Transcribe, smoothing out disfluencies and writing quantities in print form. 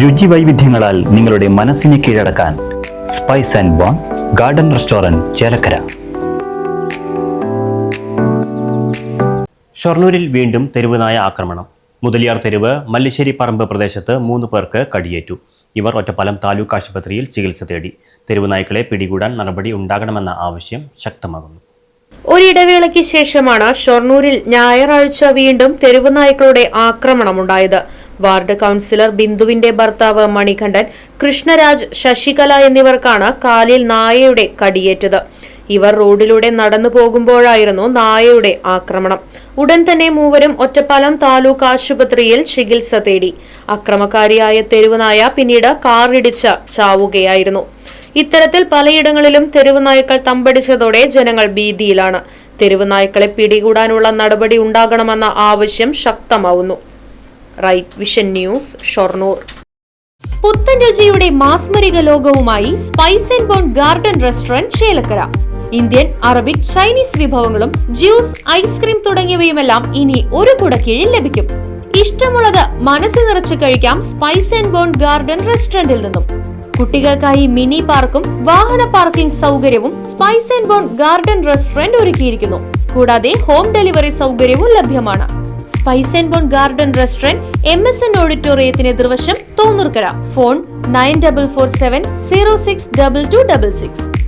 രുചി വൈവിധ്യങ്ങളാൽ നിങ്ങളുടെ മനസ്സിനെ കീഴടക്കാൻ spice and bone garden restaurant Chelakkara. ഷൊർണൂരിൽ വീണ്ടും തെരുവ് നായ ആക്രമണം. മുതലിയാർ തെരുവ് മല്ലിശ്ശേരി പറമ്പ് പ്രദേശത്ത് 3 പേർക്ക് കടിയേറ്റു. ഇവർ ഒറ്റപ്പാലം താലൂക്ക് ആശുപത്രിയിൽ ചികിത്സ തേടി. തെരുവ് നായ്ക്കളെ പിടികൂടാൻ നടപടി ഉണ്ടാകണമെന്ന ആവശ്യം ശക്തമാകുന്നു. ഒരിടവേളയ്ക്ക് ശേഷമാണ് ഷൊർണൂരിൽ ഞായറാഴ്ച വീണ്ടും തെരുവ് നായ്ക്കളുടെ ആക്രമണമുണ്ടായത്. വാർഡ് കൌൺസിലർ ബിന്ദുവിന്റെ ഭർത്താവ് മണികണ്ഠൻ, കൃഷ്ണരാജ്, ശശികല എന്നിവർക്കാണ് കാലിൽ നായയുടെ കടിയേറ്റത്. ഇവർ റോഡിലൂടെ നടന്നു പോകുമ്പോഴായിരുന്നു നായയുടെ ആക്രമണം. ഉടൻ തന്നെ മൂവരും ഒറ്റപ്പാലം താലൂക്ക് ആശുപത്രിയിൽ ചികിത്സ തേടി. അക്രമകാരിയായ തെരുവ് നായ പിന്നീട് കാറിടിച്ച് ചാവുകയായിരുന്നു. ഇത്തരത്തിൽ പലയിടങ്ങളിലും തെരുവ് നായ്ക്കൾ തമ്പടിച്ചതോടെ ജനങ്ങൾ ഭീതിയിലാണ്. തെരുവ് നായ്ക്കളെ പിടികൂടാനുള്ള നടപടി ഉണ്ടാകണമെന്ന ആവശ്യം ശക്തമാവുന്നു. Right vision news, Shoranur. പുത്തൻ രുചിയുടെ മാസ്മരിക ലോകവുമായി spice and bone garden restaurant Chelakkara. Indian, Arabic, Chinese വിഭവങ്ങളും ജ്യൂസ്, ഐസ്ക്രീം തുടങ്ങിയവയുമെല്ലാം ഇനി ഒരു കുടക്കീഴിൽ ലഭിക്കും. ഇഷ്ടമുള്ളത് മനസ്സ് നിറച്ച് കഴിക്കാം സ്പൈസ് ആൻഡ് ബോൺ ഗാർഡൻ റെസ്റ്റോറന്റിൽ നിന്നും. കുട്ടികൾക്കായി മിനി പാർക്കും വാഹന പാർക്കിംഗ് സൗകര്യവും spice and bone garden restaurant ഒരുക്കിയിരിക്കുന്നു. കൂടാതെ ഹോം ഡെലിവറി സൗകര്യവും ലഭ്യമാണ്. Spice and bone garden restaurant MSN ഓഡിറ്റോറിയത്തിന് എതിർവശം, തോന്നൂർക്കര. ഫോൺ 9447 062266.